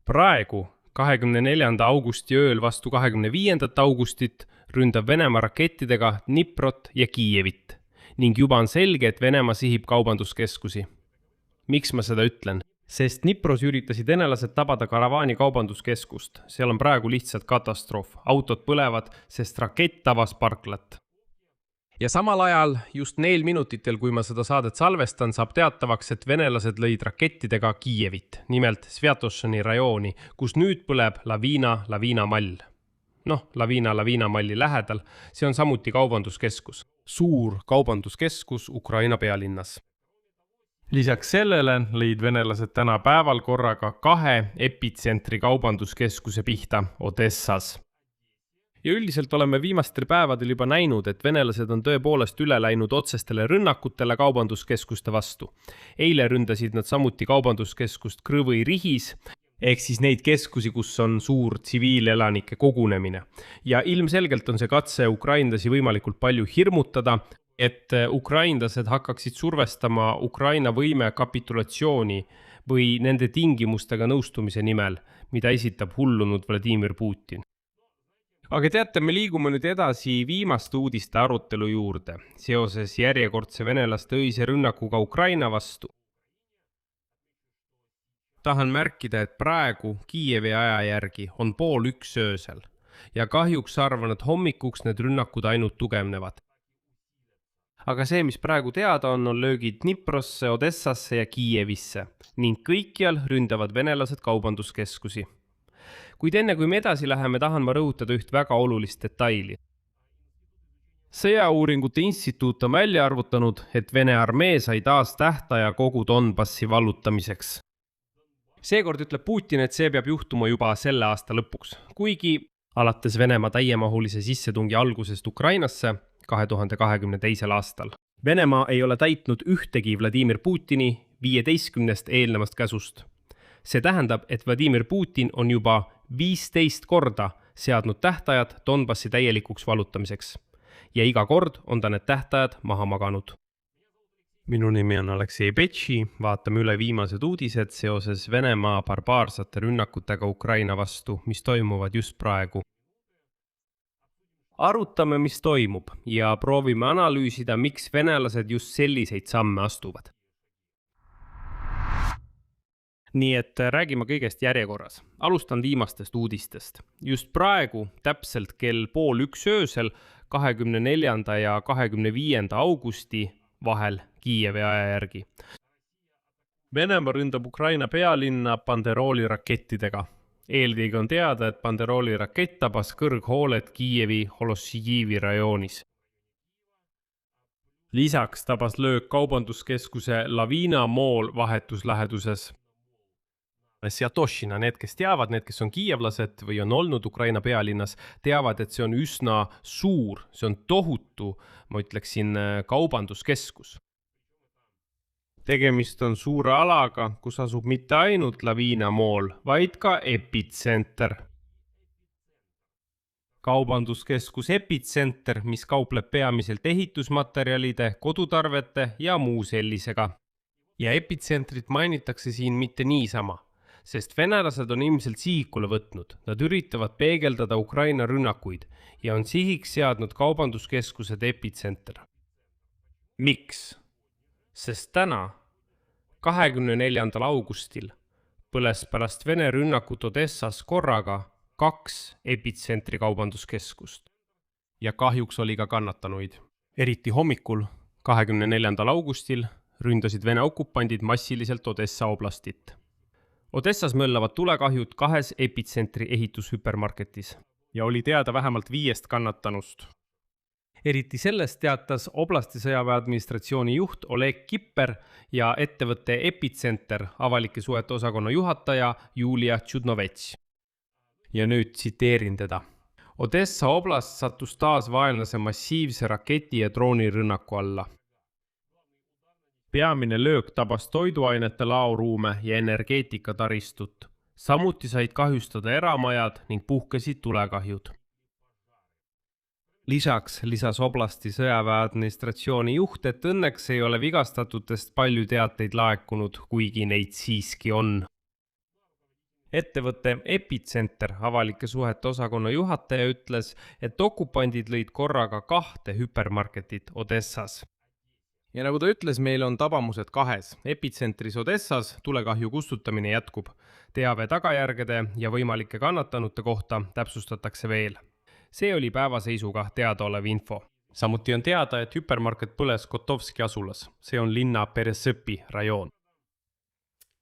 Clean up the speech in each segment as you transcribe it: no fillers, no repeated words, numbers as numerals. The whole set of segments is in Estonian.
Praegu, 24. augusti ööl vastu 25. augustit ründab Venemaa rakettidega Dniprot ja Kiievit ning juba on selge, et Venemaa sihib kaubanduskeskusi. Miks ma seda ütlen? Sest Dnipros üritasid venelased tabada Karavaani kaubanduskeskust. Seal on praegu lihtsalt katastroof. Autod põlevad, sest rakett tabas parklat. Ja samal ajal, just neil minutitel, kui ma seda saadet salvestan, saab teatavaks, et venelased lõid rakettidega Kiievit, nimelt Sviatošani rajooni, kus nüüd põleb Lavina mall. Lavina malli lähedal, see on samuti kaubanduskeskus. Suur kaubanduskeskus Ukraina pealinnas. Lisaks sellele lõid venelased täna päeval korraga 2 epitsentri kaubanduskeskuse pihta Odessas. Ja üldiselt oleme viimastel päevadel juba näinud, et venelased on tõepoolest üle läinud otsestele rünnakutele kaubanduskeskuste vastu. Eile ründasid nad samuti kaubanduskeskust Krõvõi Rihis, ehk siis neid keskusi, kus on suur tsiviilelanike kogunemine. Ja ilmselgelt on see katse ukrainlasi võimalikult palju hirmutada, et ukrainlased hakkaksid survestama Ukraina võime kapitulatsiooni või nende tingimustega nõustumise nimel, mida esitab hullunud Vladimir Putin. Aga teate, me liigume nüüd edasi viimaste uudiste arutelu juurde, seoses järjekordse venelaste öise rünnakuga Ukraina vastu. Tahan märkida, et praegu Kiievi aja järgi on 12:30 öösel ja kahjuks arvan, et hommikuks need rünnakud ainult tugevnevad. Aga see, mis praegu teada on löögid Dniprosse, Odessasse ja Kiievisse ning kõikjal ründavad venelased kaubanduskeskusi. Kuid enne kui me edasi läheme, tahan ma rõhutada üht väga olulist detaili. Sõjauuringute instituut on välja arvutanud, et Vene armee sai taas tähtaja kogu Donbassi vallutamiseks. Seekord ütleb Putin, et see peab juhtuma juba selle aasta lõpuks, kuigi alates Venemaa täiemahulise sissetungi algusest Ukrainasse 2022. aastal. Venemaa ei ole täitnud ühtegi Vladimir Putini 15 eelnevast käsust. See tähendab, et Vladimir Putin on juba 15 korda seadnud tähtajad Donbassi täielikuks vallutamiseks ja iga kord on ta need tähtajad maha maganud. Minu nimi on Aleksei Betši, vaatame üle viimased uudised seoses Venemaa barbaarsate rünnakutega Ukraina vastu, mis toimuvad just praegu. Arutame, mis toimub ja proovime analüüsida, miks venelased just selliseid samme astuvad. Nii et räägime kõigest järjekorras. Alustan viimastest uudistest. Just praegu, täpselt kell 12:30 öösel, 24. ja 25. augusti vahel Kiievi aja järgi. Venemaa ründab Ukraina pealinna Banderoli rakettidega. Eelkõige on teada, et Banderoli rakett tabas kõrghooled Kiievi Holossijivi rajoonis. Lisaks tabas löök kaubanduskeskuse Lavina Mall vahetusläheduses. Sviatošina, need, kes teavad, need, kes on kiievlased või on olnud Ukraina pealinnas, teavad, et see on üsna suur, see on tohutu, ma ütleksin, kaubanduskeskus. Tegemist on suure alaga, kus asub mitte ainult Lavina Mall, vaid ka epitsenter. Kaubanduskeskus epitsenter, mis kaupleb peamiselt ehitusmaterjalide, kodutarvete ja muu sellisega. Ja epitsentrit mainitakse siin mitte niisama, sest venelased on ilmselt sihikule võtnud. Nad üritavad peegeldada Ukraina rünnakuid ja on sihiks seadnud kaubanduskeskused epitsenter. Miks? Sest täna, 24. augustil, põles pärast Vene rünnakut Odessas korraga 2 epitsentri kaubanduskeskust. Ja kahjuks oli ka kannatanuid. Eriti hommikul, 24. augustil, ründasid Vene okupandid massiliselt Odessa oblastit. Odessas möllavad tulekahjud 2 epitsentri ehitushüpermarketis ja oli teada vähemalt 5 kannatanust. Eriti sellest teatas oblasti sõjaväe administratsiooni juht Oleg Kipper ja ettevõtte Epitsenter avalike suhete osakonna juhataja Julia Tšudnovets. Ja nüüd tsiteerin teda. Odessa oblast sattus taas vaenlase massiivse raketi ja droonirünnaku alla. Peamine löök tabas toiduainete laoruume ja energeetikataristut. Samuti said kahjustada eramajad ning puhkesid tulekahjud. Lisaks lisas oblasti sõjaväe administratsiooni juht, et õnneks ei ole vigastatutest palju teateid laekunud, kuigi neid siiski on. Ettevõtte Epicenter avalike suhete osakonna juhataja ütles, et okupandid lõid korraga 2 hüpermarketit Odessas. Ja nagu ta ütles, meil on tabamused 2. Epicentris Odessas tulekahju kustutamine jätkub. Teave tagajärgede ja võimalike kannatanute kohta täpsustatakse veel. See oli päevaseisuga teadaolev info. Samuti on teada, et hüpermarket põles Kotovski asulas. See on linna Peresõpi rajoon.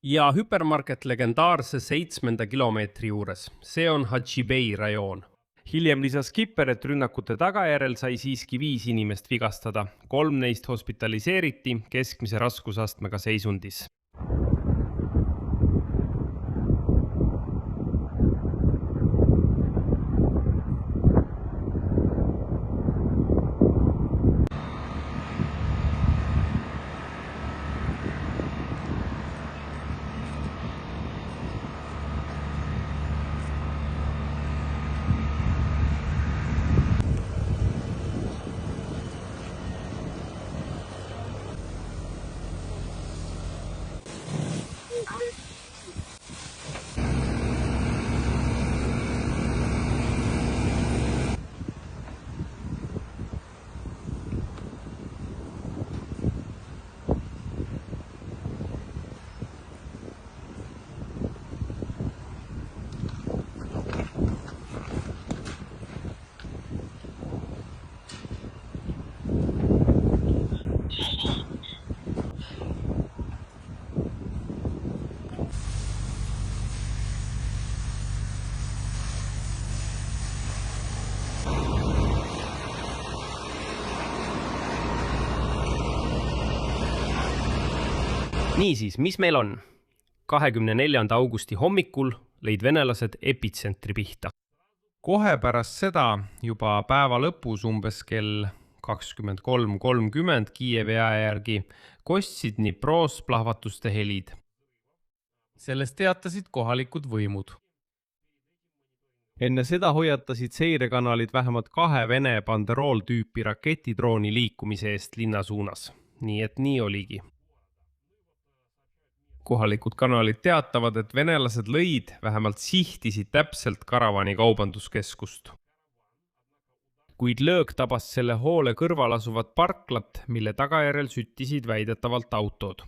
Ja hüpermarket legendaarse 7. kilomeetri juures. See on Hadžibei rajoon. Hiljem lisas Kipper, et rünnakute tagajärel sai siiski 5 inimest vigastada. 3 neist hospitaliseeriti keskmise raskusastmega seisundis. Niisiis, mis meil on? 24. augusti hommikul lõid venelased Epicentri pihta. Kohe pärast seda, juba päeva lõpus umbes kell 23:30 Kiievi aja järgi, kostsid Dnipros plahvatuste helid. Sellest teatasid kohalikud võimud. Enne seda hoiatasid seirekanalid vähemalt 2 Vene Banderol-tüüpi raketidrooni liikumise eest linna suunas. Nii et nii oligi. Kohalikud kanalid teatavad, et venelased lõid, vähemalt sihtisid täpselt karavani kaubanduskeskust. Kuid löök tabas selle hoole kõrval asuvat parklat, mille tagajärjel süttisid väidetavalt autod.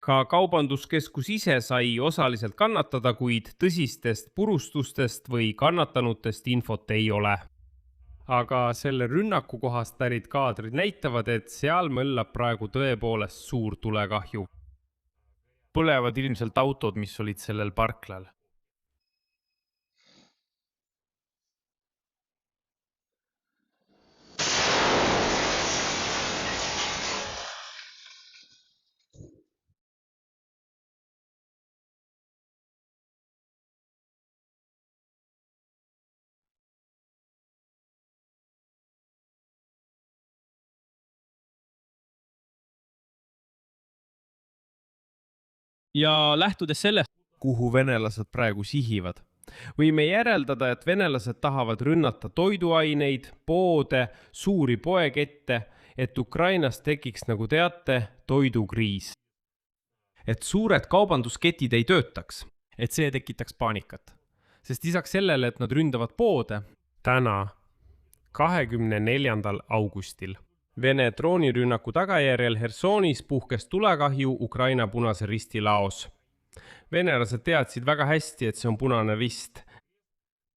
Ka kaubanduskeskus ise sai osaliselt kannatada, kuid tõsistest purustustest või kannatanutest infot ei ole. Aga selle rünnaku kohast pärit kaadrid näitavad, et seal möllab praegu tõepoolest suur tulekahju. Põlevad ilmselt autod, mis olid sellel parklal. Ja lähtudes sellest, kuhu venelased praegu sihivad, võime järeldada, et venelased tahavad rünnata toiduaineid, poode, suuri poekette, et Ukrainas tekiks, nagu teate, toidukriis. Et suured kaubandusketid ei töötaks, et see tekitaks paanikat. Sest lisaks sellele, et nad ründavad poode, täna 24. augustil. Vene droonirünnaku tagajärjel Hersonis puhkes tulekahju Ukraina Punase Risti laos. Venelased teadsid väga hästi, et see on Punane Rist,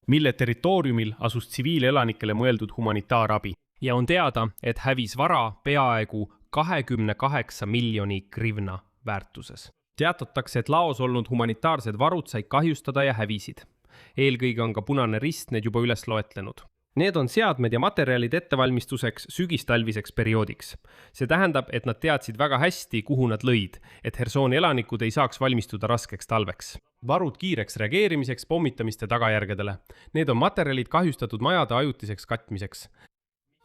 mille territooriumil asus tsiviilelanikele mõeldud humanitaarabi. Ja on teada, et hävis vara peaaegu 28 miljoni grivna väärtuses. Teatatakse, et laos olnud humanitaarsed varud said kahjustada ja hävisid. Eelkõige on ka Punane Rist need juba üles loetlenud. Need on seadmed ja materjalid ettevalmistuseks sügistalviseks perioodiks. See tähendab, et nad teadsid väga hästi, kuhu nad lõid, et Hersoni elanikud ei saaks valmistuda raskeks talveks. Varud kiireks reageerimiseks pommitamiste tagajärgedele. Need on materjalid kahjustatud majade ajutiseks katmiseks.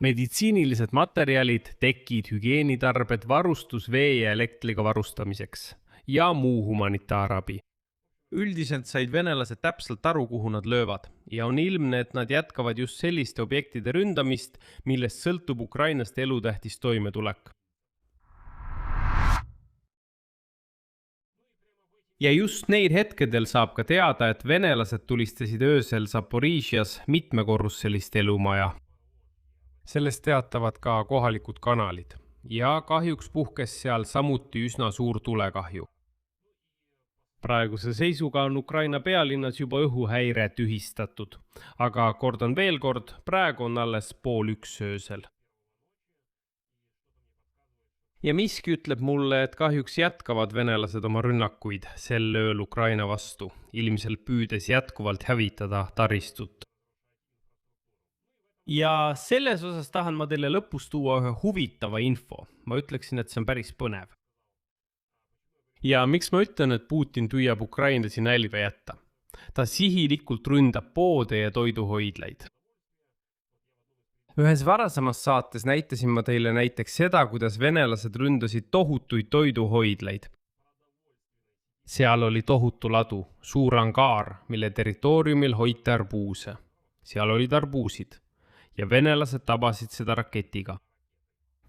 Meditsiinilised materjalid, tekid, hügieenitarbed, varustus vee ja elektriga varustamiseks ja muu humanitaarabi. Üldiselt said venelased täpselt aru, kuhu nad löövad ja on ilmne, et nad jätkavad just selliste objektide ründamist, millest sõltub Ukrainast elutähtis toimetulek. ja just neil hetkedel saab ka teada, et venelased tulistasid öösel Zaporižjas mitmekorruselist elumaja. Sellest teatavad ka kohalikud kanalid ja kahjuks puhkes seal samuti üsna suur tulekahju. Praeguse seisuga on Ukraina pealinnas juba õhuhäire tühistatud, aga kordan veel kord, praegu on alles 12:30 öösel. Ja miski ütleb mulle, et kahjuks jätkavad venelased oma rünnakuid sel ööl Ukraina vastu, ilmselt püüdes jätkuvalt hävitada taristut. Ja selles osas tahan ma teile lõpus tuua ühe huvitava info. Ma ütleksin, et see on päris põnev. Ja miks ma ütlen, et Putin püüab ukrainlasi nälga jätta? Ta sihilikult ründab poode ja toiduhoidlaid. Ühes varasemas saates näitasin ma teile näiteks seda, kuidas venelased ründasid tohutuid toiduhoidlaid. Seal oli tohutu ladu, suur angaar, mille territooriumil hoiti arbuuse. Seal olid arbuusid ja venelased tabasid seda raketiga.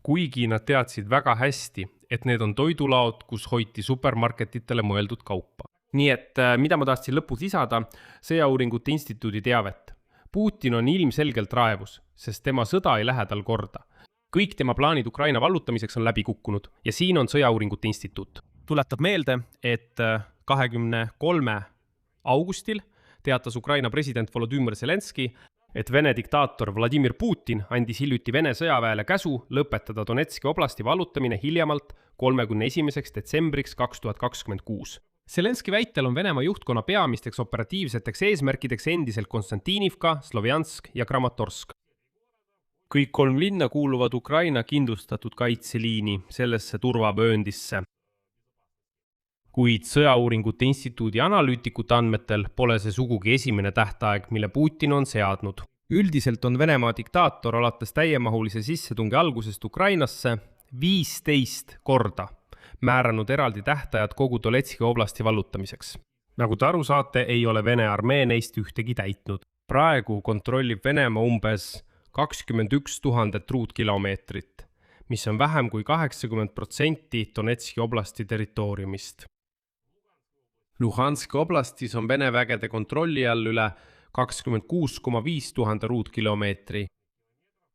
Kuigi nad teadsid väga hästi, et need on toidulaod, kus hoiti supermarketitele mõeldud kaupa. Nii et mida ma tahtsin lõpus lisada, Sõjauuringute Instituudi teavet. Putin on ilmselgelt raevus, sest tema sõda ei lähe tal korda. Kõik tema plaanid Ukraina vallutamiseks on läbi kukkunud ja siin on Sõjauuringute Instituut. Tuletab meelde, et 23. augustil teatas Ukraina president Volodymyr Zelenski, et Vene diktaator Vladimir Putin andis hiljuti Vene sõjaväele käsu lõpetada Donetski oblasti vallutamine hiljemalt 31. detsembriks 2026. Zelenski väitel on Venemaa juhtkonna peamisteks operatiivseteks eesmärkideks endiselt Konstantinivka, Slovjansk ja Kramatorsk. Kõik 3 linna kuuluvad Ukraina kindlustatud kaitseliini sellesse turvavööndisse. Kuid Sõjauuringute Instituudi analüütikute andmetel pole see sugugi esimene tähtaeg, mille Putin on seadnud. Üldiselt on Venemaa diktaator alates täiemahulise sissetungi algusest Ukrainasse 15 korda määranud eraldi tähtajad kogu Donetski oblasti vallutamiseks. Nagu te aru saate, ei ole Vene armee neist ühtegi täitnud. Praegu kontrollib Venemaa umbes 21 000 ruutkilomeetrit, mis on vähem kui 80% Donetski oblasti territooriumist. Luhanski oblastis on Vene vägede kontrolli all üle 26,5 000 ruutkilomeetri.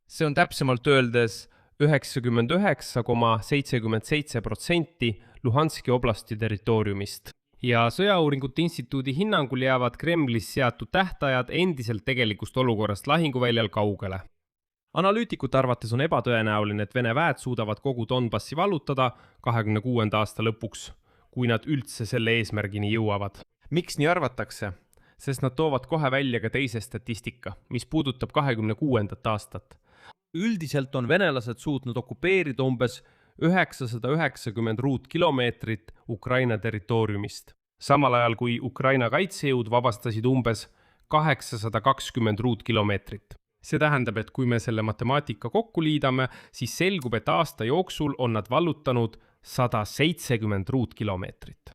See on täpsemalt öeldes 99,77% Luhanski oblasti territooriumist. Ja Sõjauuringute Instituudi hinnangul jäävad Kremlis seatud tähtajad endiselt tegelikust olukorrast lahinguväljal kaugele. Analüütikute arvates on ebatõenäoline, et Vene väed suudavad kogu Donbassi vallutada 2026. aasta lõpuks, kui nad üldse selle eesmärgini jõuavad. Miks nii arvatakse? Sest nad toovad kohe välja ka teise statistika, mis puudutab 2026. aastat. Üldiselt on venelased suutnud okupeerida umbes 990 ruutkilomeetrit Ukraina territooriumist. Samal ajal kui Ukraina kaitsejõud vabastasid umbes 820 ruutkilomeetrit. See tähendab, et kui me selle matemaatika kokku liidame, siis selgub, et aasta jooksul on nad vallutanud 170 ruutkilomeetrit.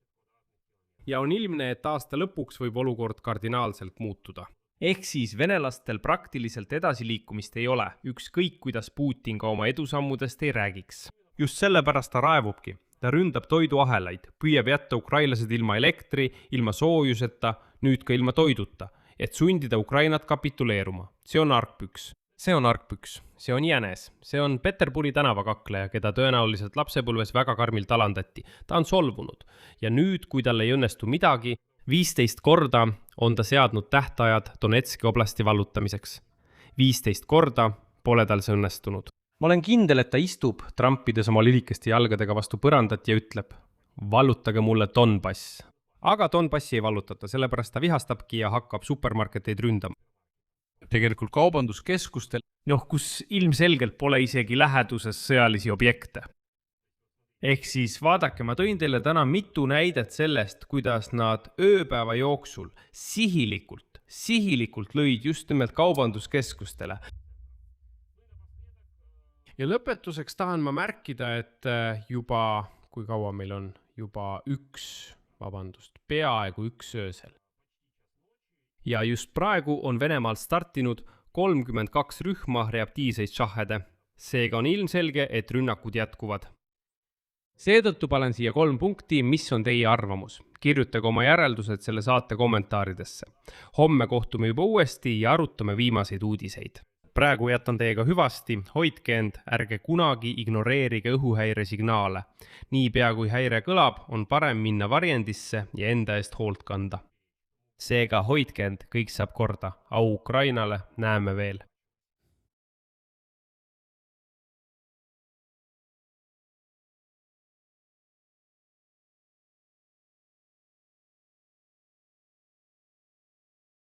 Ja on ilmne, et aasta lõpuks võib olukord kardinaalselt muutuda. Ehk siis venelastel praktiliselt edasiliikumist ei ole, ükskõik kuidas Putin ka oma edusammudest ei räägiks. Just sellepärast ta raevubki. Ta ründab toiduahelaid, püüab jätta ukrainlased ilma elektri, ilma soojuseta, nüüd ka ilma toiduta, et sundida Ukrainat kapituleeruma. See on argpüks. See on argpüks. See on jänes. See on Peterburi tänavakakleja, keda tõenäoliselt lapsepõlves väga karmilt alandati. Ta on solvunud. Ja nüüd, kui tal ei õnnestu midagi, 15 korda on ta seadnud tähtajad Donetski oblasti vallutamiseks. 15 korda pole tal see õnnestunud. Ma olen kindel, et ta istub, trampides oma lilikeste jalgadega vastu põrandat ja ütleb, vallutage mulle Donbass. Aga Donbassi ei vallutata, sellepärast ta vihastabki ja hakkab supermarketeid ründama. Tegelikult kaubanduskeskustel, kus ilmselgelt pole isegi läheduses sõjalisi objekte. Ehk siis vaadake, ma tõin teile täna mitu näidet sellest, kuidas nad ööpäeva jooksul sihilikult lõid just nimelt kaubanduskeskustele. Ja lõpetuseks tahan ma märkida, et juba, kui kaua meil on, peaaegu üks öösel. Ja just praegu on Venemaal startinud 32 rühma reaktiivseid šahhede. Seega on ilmselge, et rünnakud jätkuvad. Seetõttu panen siia 3 punkti, mis on teie arvamus. Kirjutage oma järeldused selle saate kommentaaridesse. Homme kohtume juba uuesti ja arutame viimaseid uudiseid. Praegu jätan teiega hüvasti, hoidke end, ärge kunagi ignoreerige õhuhäire signaale. Niipea kui häire kõlab, on parem minna varjendisse ja enda eest hoolt kanda. Seega hoidke end, kõik saab korda. Au Ukrainale, näeme veel.